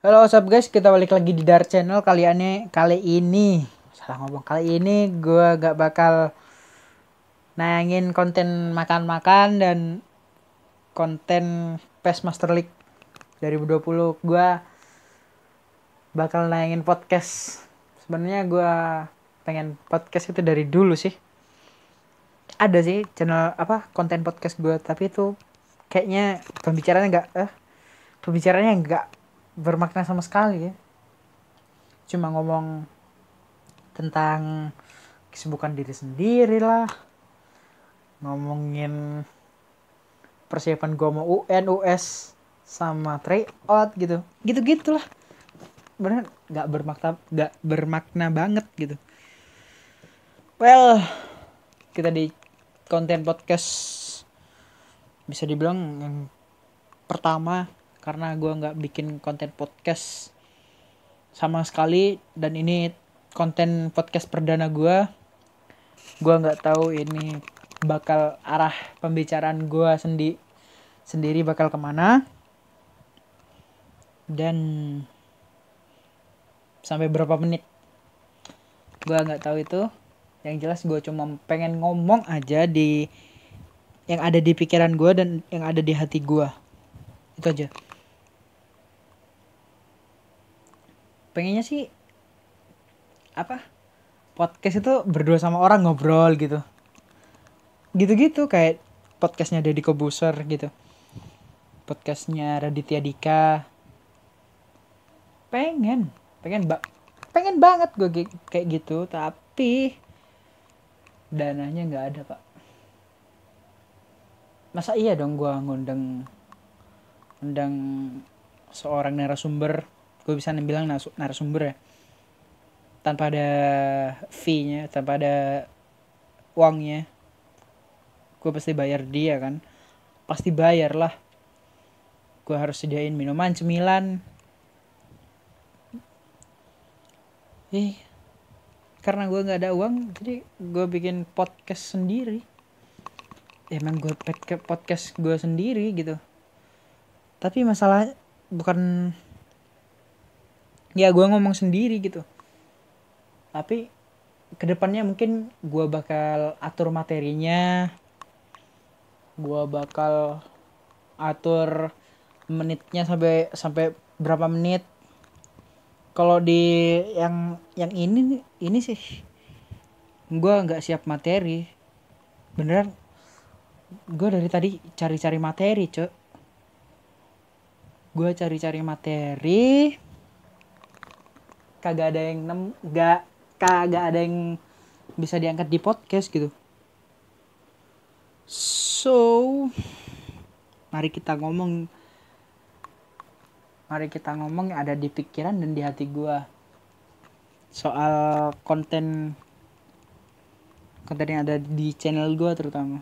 Halo, what's up guys? Kita balik lagi di Dar Channel. Kali ini gue gak bakal nayangin konten makan-makan dan konten PES Master League 2020. Gue bakal nayangin podcast. Sebenarnya gue pengen podcast itu dari dulu sih. Ada sih channel konten podcast gue, tapi itu kayaknya pembicaranya nggak bermakna sama sekali ya. Cuma ngomong tentang kesibukan diri sendiri lah, ngomongin persiapan gue mau UN, US, sama tryout gitu gitulah. Bener nggak bermakna banget gitu. Well, kita di konten podcast bisa dibilang yang pertama, karena gue nggak bikin konten podcast sama sekali, dan ini konten podcast perdana gue nggak tahu ini bakal arah pembicaraan gue sendiri bakal kemana dan sampai berapa menit gue nggak tahu itu. Yang jelas gue cuma pengen ngomong aja di yang ada di pikiran gue dan yang ada di hati gue, itu aja. Pengennya sih podcast itu berdua sama orang ngobrol gitu kayak podcastnya Deddy Kobuser gitu, podcastnya Raditya Dika. pengen pengen ba- pengen banget gue kayak gitu, tapi dananya nggak ada, Pak. Masa iya dong gue ngundang seorang narasumber, gue bisa bilang narasumber ya, tanpa ada fee-nya, tanpa ada uangnya. Gue pasti bayar dia kan, pasti bayar lah. Gue harus sediain minuman, cemilan. Karena gue nggak ada uang, jadi gue bikin podcast sendiri. Emang gue podcast gue sendiri gitu. Tapi masalah bukan, ya gue ngomong sendiri gitu. Tapi kedepannya mungkin gue bakal atur materinya, gue bakal atur menitnya sampai berapa menit. Kalau di yang ini sih gue nggak siap materi, beneran. Gue dari tadi cari-cari materi, cok. Gue cari-cari materi, kagak ada yang bisa diangkat di podcast gitu. So, mari kita ngomong yang ada di pikiran dan di hati gue soal konten yang ada di channel gue, terutama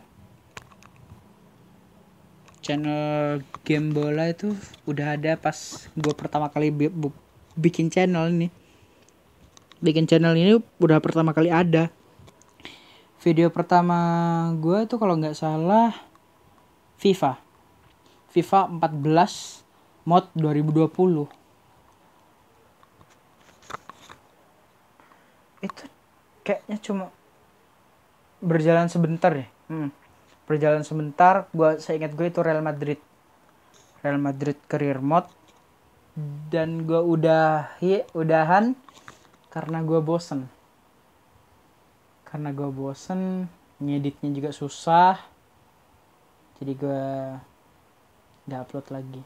channel game bola. Itu udah ada pas gue pertama kali bikin channel ini. Udah pertama kali ada. Video pertama gue tuh kalau nggak salah FIFA 14 mod 2020. Itu kayaknya cuma berjalan sebentar ya. Berjalan sebentar. Saya ingat gue itu Real Madrid career mode, dan gue udahan karena gue bosen ngeditnya juga susah, jadi gue nggak upload lagi.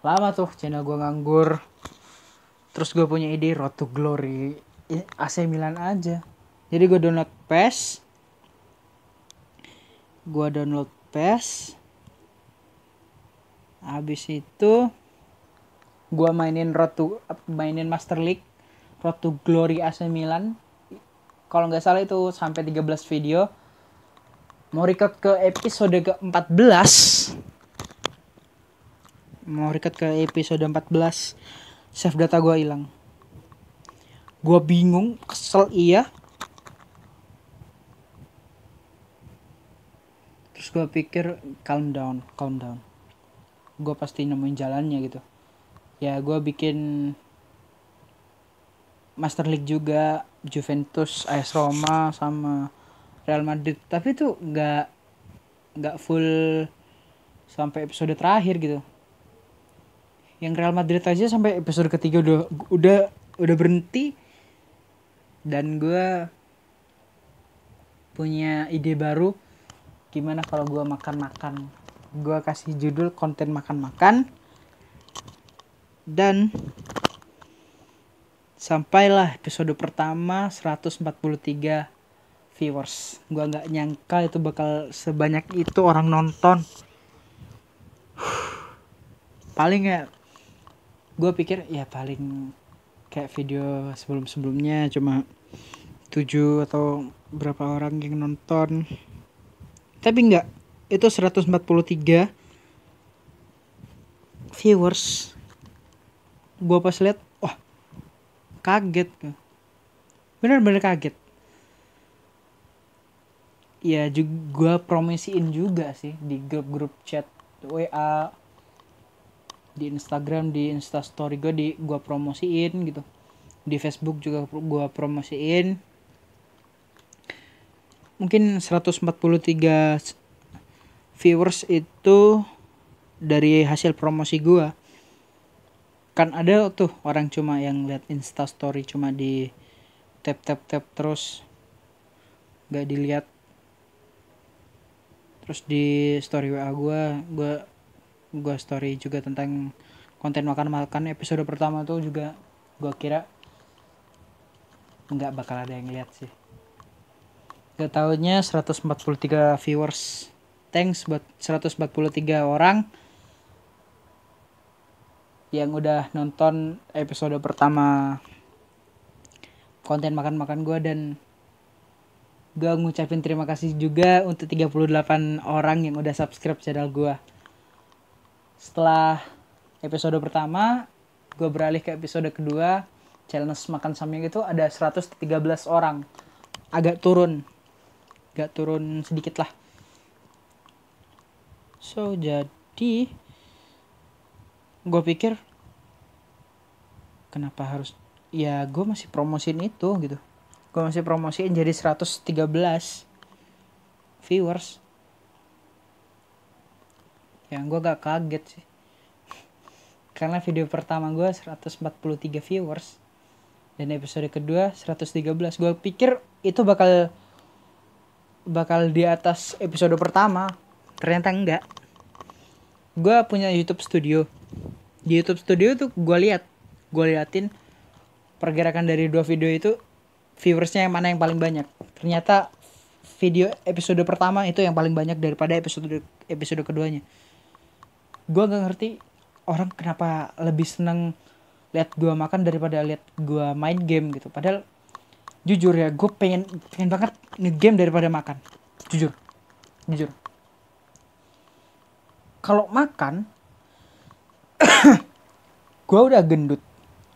Lama tuh channel gue nganggur. Terus gue punya ide Road to Glory AC Milan aja. Jadi gue download PES. Habis itu gue mainin Master League Road to Glory AC Milan. Kalau nggak salah itu sampai 13 video. Mau record ke episode ke-14. Save data gue hilang. Gue bingung, kesel iya. Terus gue pikir calm down. Gue pasti nemuin jalannya gitu. Ya gue bikin Master League juga, Juventus, AS Roma sama Real Madrid, tapi tuh nggak full sampai episode terakhir gitu. Yang Real Madrid aja sampai episode ketiga udah berhenti. Dan gue punya ide baru, gimana kalau gue makan-makan. Gue kasih judul konten makan-makan. Dan sampailah episode pertama 143 viewers. Gue gak nyangka itu bakal sebanyak itu orang nonton. Paling ya, gue pikir ya paling kayak video sebelum-sebelumnya cuma 7 atau berapa orang yang nonton. Tapi enggak, itu 143 viewers. Gue pas lihat, wah, kaget. Bener-bener kaget. Ya juga gue promosiin juga sih di grup-grup chat WA, di Instagram, di Instastory gue promosiin gitu. Di Facebook juga gue promosiin. Mungkin 143 viewers itu dari hasil promosi gue. Kan ada tuh orang cuma yang lihat Instastory cuma di tap terus gak dilihat. Terus di story WA gue story juga tentang konten makan-makan episode pertama tuh juga gue kira nggak bakal ada yang lihat sih. Gak taunya 143 viewers. Thanks buat 143 orang yang udah nonton episode pertama konten makan-makan gue. Dan gue ngucapin terima kasih juga untuk 38 orang yang udah subscribe channel gue. Setelah episode pertama, gue beralih ke episode kedua. Challenge makan samyang itu ada 113 orang. Agak turun sedikit lah. So jadi gue pikir kenapa harus, ya gue masih promosiin itu gitu. Gue masih promosiin jadi 113 viewers. Yang gue gak kaget sih, karena video pertama gue 143 viewers dan episode kedua 113. Gue pikir itu bakal di atas episode pertama. Ternyata enggak. Gue punya YouTube Studio. Di YouTube Studio tuh gue liatin pergerakan dari 2 video itu, viewersnya yang mana yang paling banyak. Ternyata video episode pertama itu yang paling banyak daripada episode keduanya. Gue gak ngerti orang kenapa lebih seneng lihat gue makan daripada lihat gue main game gitu. Padahal jujur ya, gue pengen banget nge-game daripada makan. Jujur. Kalau makan, gue udah gendut.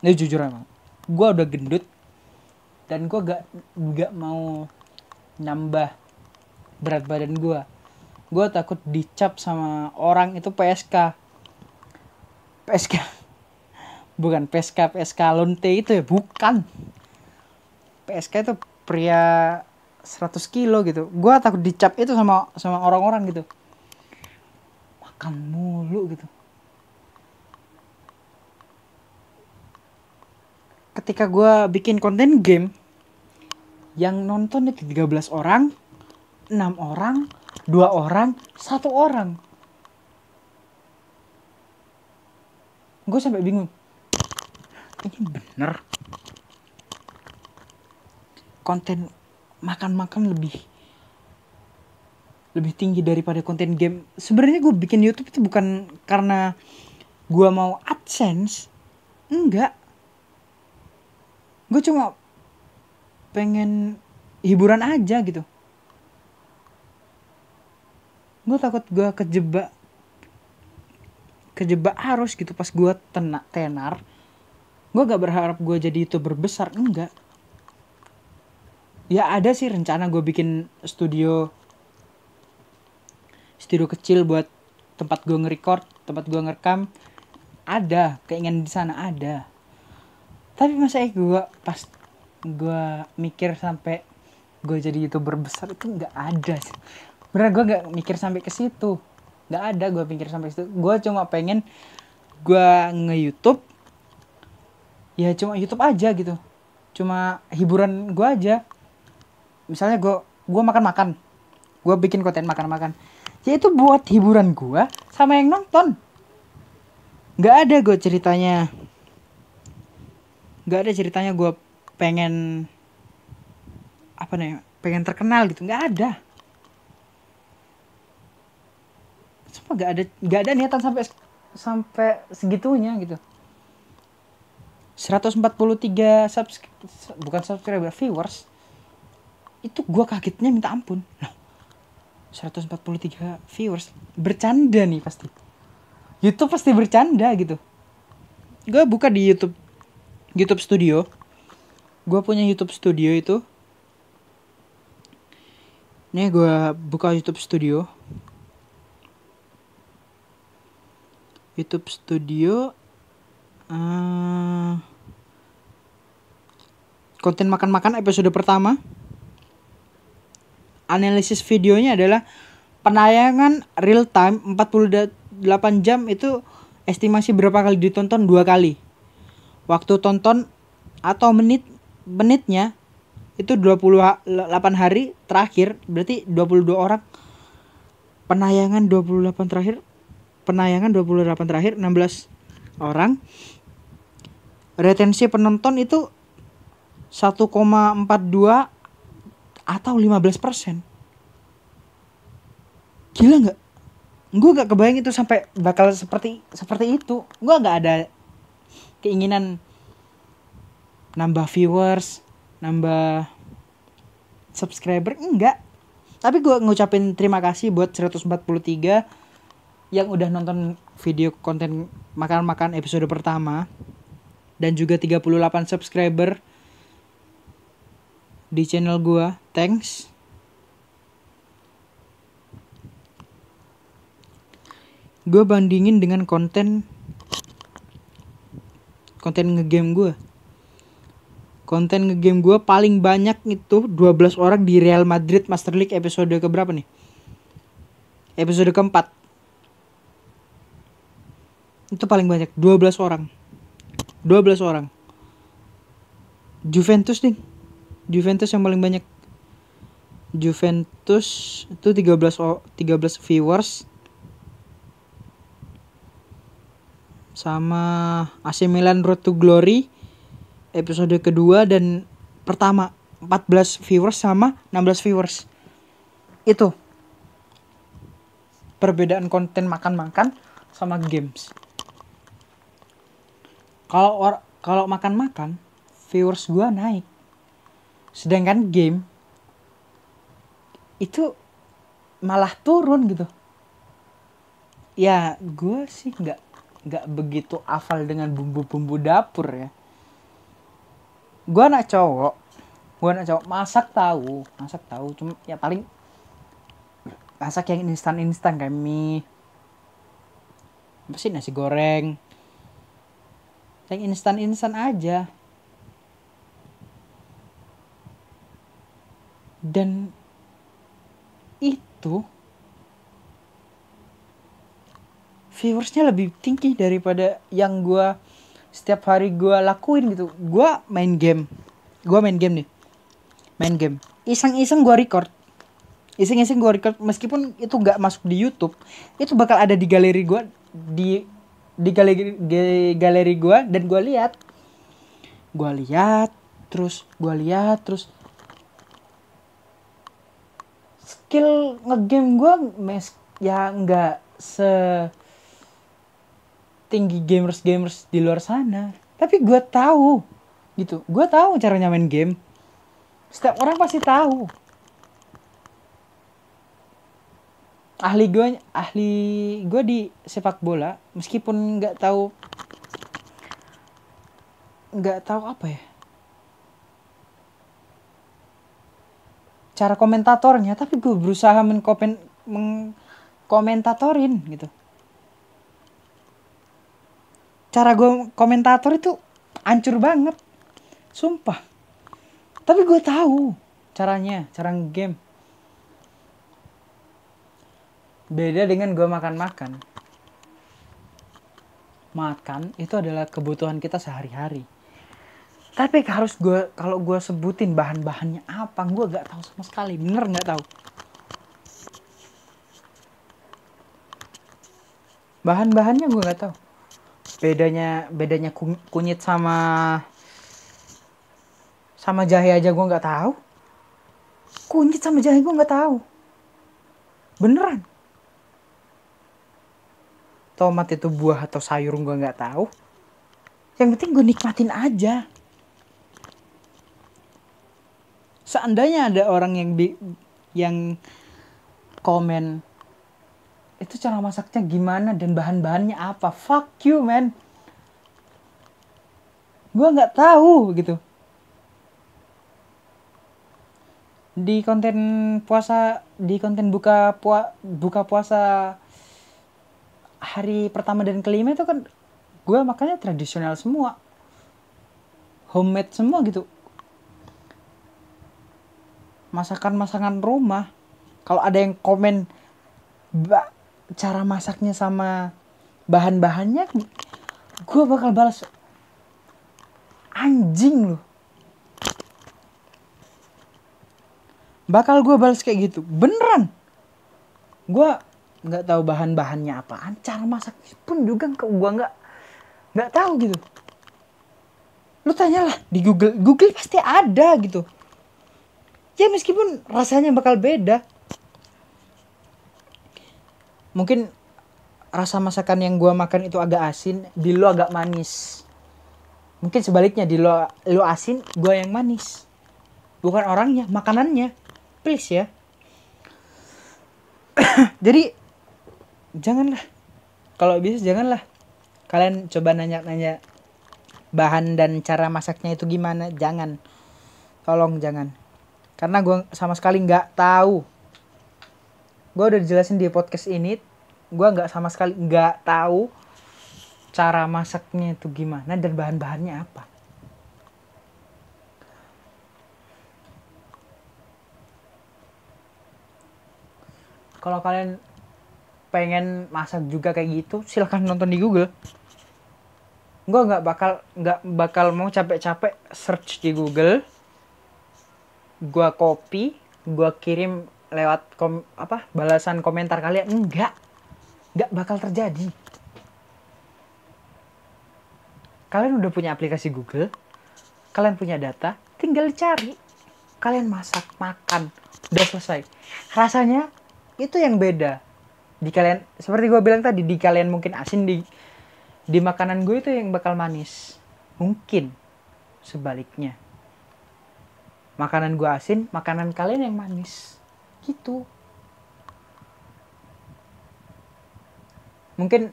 Ini jujur emang. Gue udah gendut dan gue gak mau nambah berat badan gue. Gue takut dicap sama orang itu PSK. Bukan PSK lonte itu ya, bukan. PSK itu pria 100 kilo gitu. Gue takut dicap itu sama orang-orang gitu. Makan mulu gitu. Ketika gue bikin konten game, yang nonton itu 13 orang, 6 orang, 2 orang, 1 orang. Gue sampai bingung. Ini bener konten makan-makan lebih tinggi daripada konten game. Sebenarnya gue bikin YouTube itu bukan karena gue mau AdSense. Enggak. Gue cuma pengen hiburan aja gitu. Gue takut gue kejebak arus gitu pas gue tenar. Gue gak berharap gue jadi YouTuber besar, enggak. Ya ada sih rencana gue bikin studio kecil buat tempat gue nge-record, tempat gue ngerekam. ada keinginan di sana, ada. Tapi masa gue pas gue mikir sampai gue jadi YouTuber besar itu nggak ada sih. Bener, gue nggak mikir sampai ke situ, nggak ada gue pikir sampai situ. Gue cuma pengen gue nge-YouTube, ya cuma YouTube aja gitu, cuma hiburan gue aja. Misalnya gue makan-makan, gue bikin konten makan-makan, ya itu buat hiburan gue sama yang nonton. Nggak ada gue ceritanya, nggak ada ceritanya gue pengen apa nih, pengen terkenal gitu, nggak ada. Sumpah nggak ada niatan sampai segitunya gitu. 143 bukan subscriber, viewers. Itu gue kagetnya minta ampun. Loh, 143 viewers. Bercanda nih pasti. YouTube pasti bercanda gitu. Gue buka di YouTube Studio. Gue punya YouTube Studio itu. Nih gue buka YouTube Studio. YouTube Studio. Konten makan-makan episode pertama. Analisis videonya adalah penayangan real time 48 jam itu estimasi berapa kali ditonton, 2 kali. Waktu tonton atau menitnya itu 28 hari terakhir, berarti 22 orang. Penayangan 28 terakhir, 16 orang. Retensi penonton itu 1,42 atau 15%. Gila nggak? Gue gak kebayang itu sampai bakal seperti itu. Gue gak ada keinginan nambah viewers, nambah subscriber, enggak. Tapi gue ngucapin terima kasih buat 143 yang udah nonton video konten makan-makan episode pertama. Dan juga 38 subscriber di channel gue. Thanks. Gue bandingin dengan konten ngegame gue. Konten ngegame gue paling banyak itu 12 orang di Real Madrid Master League episode keberapa nih? Episode keempat. Itu paling banyak, 12 orang. Juventus nih. Juventus yang paling banyak. Juventus itu 13 viewers. Sama AC Milan Road to Glory episode kedua dan pertama, 14 viewers sama 16 viewers. Itu perbedaan konten makan-makan sama games. Kalau makan-makan viewers gua naik. Sedangkan game itu malah turun gitu. Ya, gue sih nggak begitu hafal dengan bumbu-bumbu dapur ya. Gue anak cowok masak tahu, cuma ya paling masak yang instan kayak mie, apa sih, nasi goreng, yang instan aja. Dan itu viewersnya lebih tinggi daripada yang gue setiap hari gue lakuin gitu. Gue main game nih, iseng gue record, meskipun itu nggak masuk di YouTube, itu bakal ada di galeri gue, di galeri gue, dan gue lihat terus skill ngegame gue ya nggak tinggi gamers di luar sana, tapi gue tahu gitu, gue tahu caranya main game. Setiap orang pasti tahu. Ahli gue di sepak bola, meskipun nggak tahu apa ya cara komentatornya, tapi gue berusaha mengkomentatorin gitu. cara gue komentator itu hancur banget, sumpah. Tapi gue tahu caranya, cara game. Beda dengan gue makan. Makan itu adalah kebutuhan kita sehari-hari. Tapi kalau gue sebutin bahan-bahannya apa, gue gak tahu sama sekali, bener gak tahu. Bahan-bahannya gue gak tahu. Bedanya kunyit sama jahe aja gue gak tahu. Kunyit sama jahe gue gak tahu. Beneran. Tomat itu buah atau sayur gue gak tahu. Yang penting gue nikmatin aja. Seandainya ada orang yang komen itu cara masaknya gimana dan bahan-bahannya apa, fuck you man, gue nggak tahu gitu. Di konten buka puasa hari pertama dan kelima itu kan gue makannya tradisional semua, homemade semua gitu, masakan rumah. Kalau ada yang komen cara masaknya sama bahan-bahannya, gue bakal balas, anjing loh. Bakal gue balas kayak gitu, beneran. Gue nggak tahu bahan-bahannya apaan, cara masaknya pun juga gue nggak tahu gitu. Lu tanyalah di Google pasti ada gitu. Ya meskipun rasanya bakal beda. Mungkin rasa masakan yang gue makan itu agak asin, di lo agak manis. Mungkin sebaliknya, di lo asin, gue yang manis. Bukan orangnya, makanannya. Please ya. Jadi janganlah, kalau bisa janganlah kalian coba nanya-nanya bahan dan cara masaknya itu gimana. Jangan, tolong jangan, karena gue sama sekali nggak tahu. Gue udah dijelasin di podcast ini, gue sama sekali nggak tahu cara masaknya itu gimana dan bahan-bahannya apa. Kalau kalian pengen masak juga kayak gitu, silahkan nonton di Google. Gue nggak bakal mau capek-capek search di Google, gue copy, gue kirim lewat balasan komentar kalian. Nggak bakal terjadi. Kalian udah punya aplikasi Google, kalian punya data, tinggal cari, kalian masak, makan, udah selesai. Rasanya itu yang beda. Di kalian, seperti gue bilang tadi, di kalian mungkin asin, di makanan gue itu yang bakal manis. Mungkin sebaliknya, makanan gue asin, makanan kalian yang manis gitu. Mungkin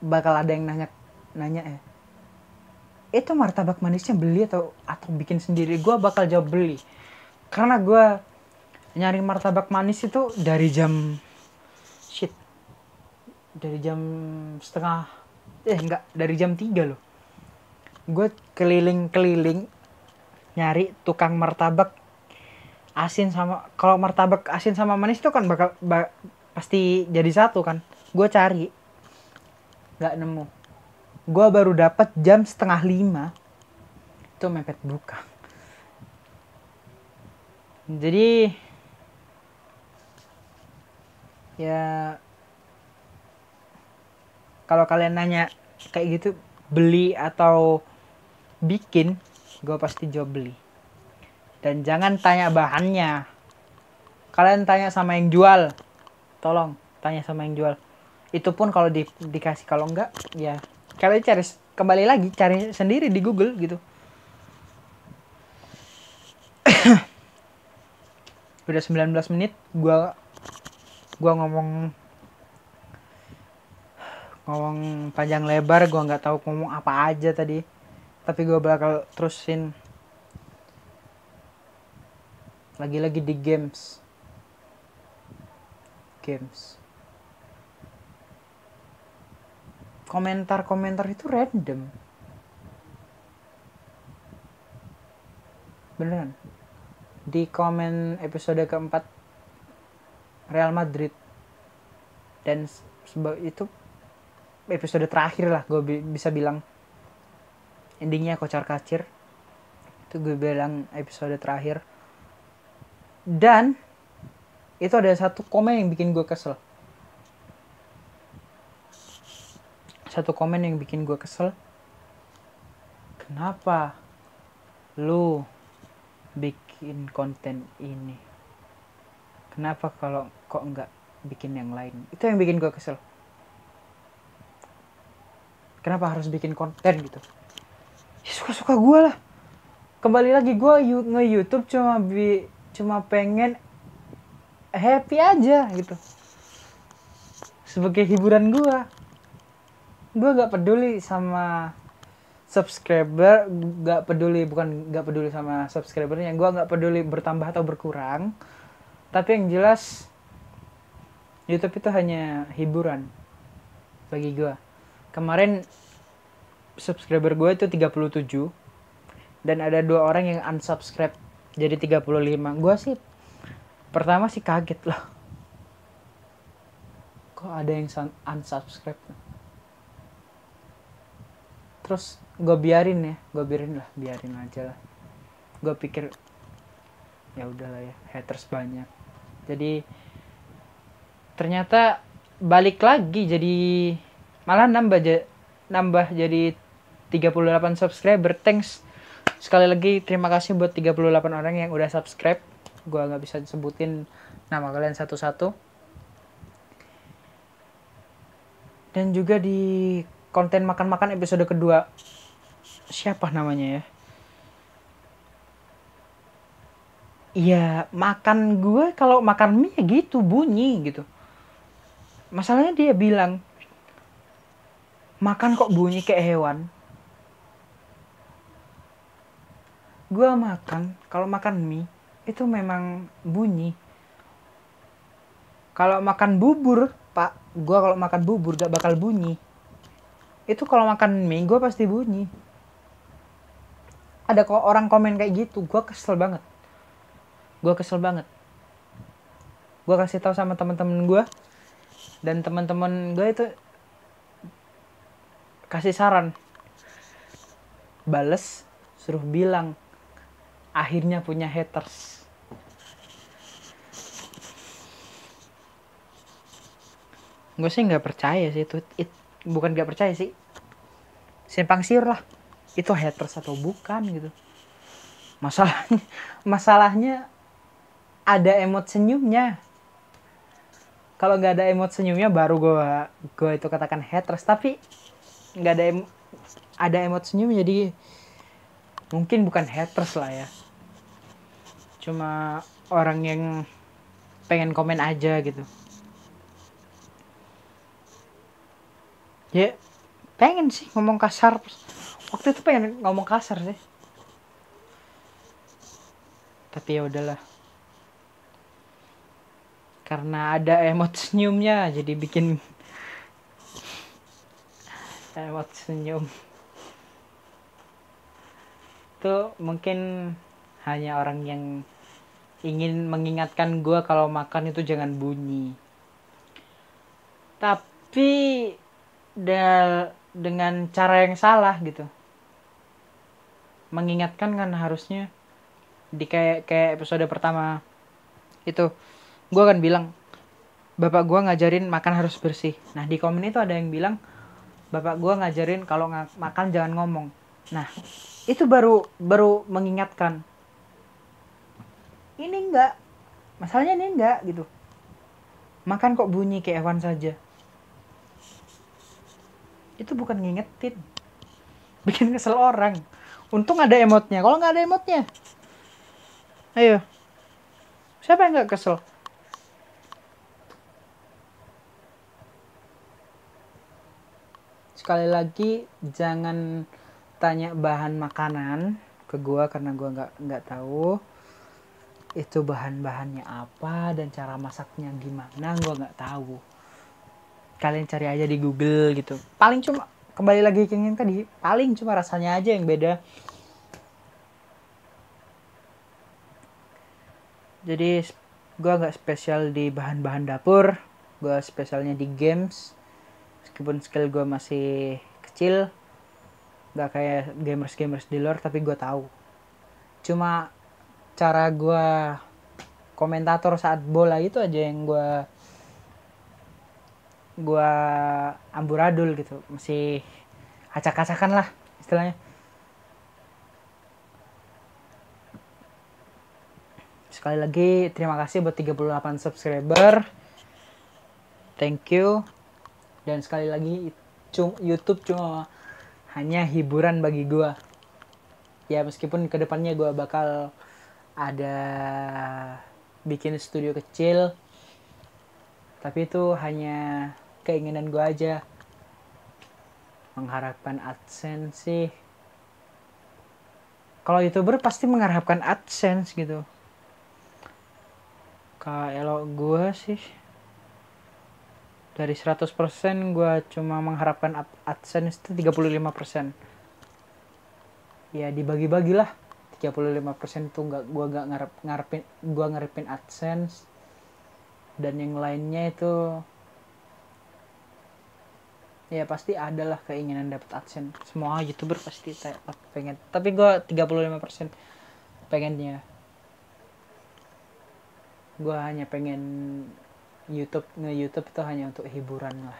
bakal ada yang nanya itu martabak manisnya beli atau bikin sendiri. Gue bakal jawab beli, karena gue nyari martabak manis itu dari jam dari jam 3 loh. Gue keliling nyari tukang martabak asin sama, kalau martabak asin sama manis itu kan pasti jadi satu kan. Gue cari nggak nemu. Gue baru dapat jam 4:30, itu mepet buka. Jadi ya, kalau kalian nanya kayak gitu, beli atau bikin, gue pasti jawab beli. Dan jangan tanya bahannya, kalian tanya sama yang jual. Tolong tanya sama yang jual. Itu pun kalau dikasih, kalau enggak ya kalian cari sendiri di Google gitu. Udah 19 menit gua ngomong panjang lebar, gua nggak tahu ngomong apa aja tadi, tapi gua bakal terusin lagi di games. komentar-komentar itu random. Beneran. Di komen episode keempat Real Madrid, dan sebab itu episode terakhir lah gue bisa bilang, endingnya kocar kacir, itu gue bilang episode terakhir. Dan itu ada satu komen yang bikin gue kesel. Kenapa lu bikin konten ini? Kenapa kalau kok enggak bikin yang lain? Itu yang bikin gue kesel. Kenapa harus bikin konten gitu? Ya, suka-suka gue lah. Kembali lagi, gue nge-YouTube cuma pengen happy aja gitu, sebagai hiburan gue gak peduli sama subscriber, gak peduli sama subscribernya, gue gak peduli bertambah atau berkurang, tapi yang jelas YouTube itu hanya hiburan bagi gue. Kemarin subscriber gue itu 37 dan ada 2 orang yang unsubscribe jadi 35. Gue sih pertama sih kaget loh, kok ada yang unsubscribe. Terus gue biarin aja lah. Gue pikir ya udahlah ya, haters banyak. Jadi ternyata balik lagi, jadi malah nambah jadi 38 subscriber. Thanks sekali lagi, terima kasih buat 38 orang yang udah subscribe. Gue gak bisa sebutin nama kalian satu-satu. Dan juga di konten makan-makan episode kedua, siapa namanya ya? Iya, makan gue kalau makan mie ya gitu, bunyi gitu. Masalahnya dia bilang, makan kok bunyi kayak hewan. Gue kalau makan mie itu memang bunyi. Kalau makan bubur, Pak, gue kalau makan bubur gak bakal bunyi. Itu kalau makan mie gue pasti bunyi. Ada kok orang komen kayak gitu, gue kesel banget. Gue kasih tahu sama teman-teman gue, dan teman-teman gue itu kasih saran, bales, suruh bilang, akhirnya punya haters. Gue sih nggak percaya sih itu, bukan nggak percaya sih, simpang siur lah, itu haters atau bukan gitu. Masalahnya ada emot senyumnya. Kalau nggak ada emot senyumnya baru gue itu katakan haters, tapi nggak ada emot senyum, jadi mungkin bukan haters lah ya, cuma orang yang pengen komen aja gitu. Ya pengen sih ngomong kasar, waktu itu pengen ngomong kasar sih, tapi ya udahlah, karena ada emot senyumnya jadi bikin emot senyum. Itu mungkin hanya orang yang ingin mengingatkan gue kalau makan itu jangan bunyi. Tapi dengan cara yang salah gitu. Mengingatkan kan harusnya di kayak episode pertama itu gue kan bilang, bapak gue ngajarin makan harus bersih. Nah di komen itu ada yang bilang, bapak gue ngajarin kalau makan jangan ngomong. Nah itu baru mengingatkan. Ini enggak, masalahnya ini enggak gitu. Makan kok bunyi kayak hewan saja. Itu bukan ngingetin, bikin kesel orang. Untung ada emotnya. Kalau nggak ada emotnya, ayo, siapa yang nggak kesel? Sekali lagi, jangan tanya bahan makanan ke gue, karena gue nggak tahu itu bahan-bahannya apa dan cara masaknya gimana, gue nggak tahu. kalian cari aja di Google gitu. Paling cuma kembali lagi ke yang tadi, paling cuma rasanya aja yang beda. Jadi gue agak spesial di bahan-bahan dapur, gue spesialnya di games. Meskipun skill gue masih kecil, gak kayak gamers di luar, tapi gue tahu. Cuma cara gue komentator saat bola itu aja yang gue amburadul gitu, masih acak-acakan lah istilahnya. Sekali lagi terima kasih buat 38 subscriber, thank you. Dan sekali lagi YouTube cuma hanya hiburan bagi gue ya, meskipun kedepannya gue bakal ada bikin studio kecil, tapi itu hanya keinginan gue aja. Mengharapkan AdSense sih, kalau YouTuber pasti mengharapkan AdSense gitu. Kalau gue sih dari 100% gue cuma mengharapkan AdSense itu 35%. Ya dibagi-bagilah, 35% itu gue gak ngarepin AdSense, dan yang lainnya itu ya pasti adalah keinginan dapat AdSense. Semua YouTuber pasti pengen, tapi gue 35% pengennya. Gue hanya pengen nge-YouTube itu hanya untuk hiburan lah.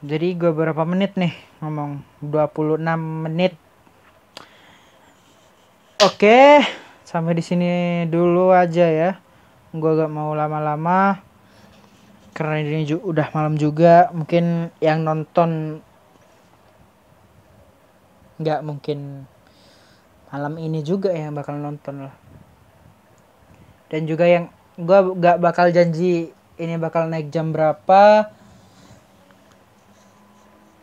Jadi gue berapa menit nih ngomong? 26 menit. Oke, sampai di sini dulu aja ya. Gue gak mau lama-lama karena ini udah malam juga. Mungkin yang nonton gak mungkin malam ini juga yang bakal nonton lah. Dan juga yang gue gak bakal janji ini bakal naik jam berapa.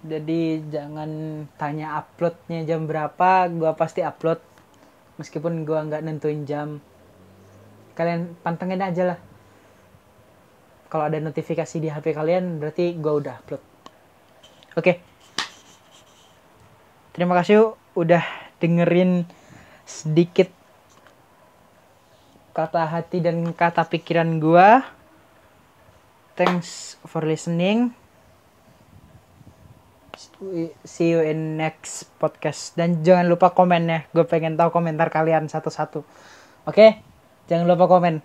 Jadi jangan tanya uploadnya jam berapa, gue pasti upload meskipun gue nggak nentuin jam. Kalian pantengin aja lah. Kalau ada notifikasi di HP kalian berarti gue udah upload. Oke. Terima kasih udah dengerin sedikit kata hati dan kata pikiran gue. Thanks for listening. See you in next podcast. Dan jangan lupa komen ya. Gue pengen tahu komentar kalian satu-satu. Oke? Jangan lupa komen.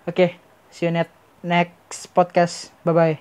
Oke. See you next podcast. Bye-bye.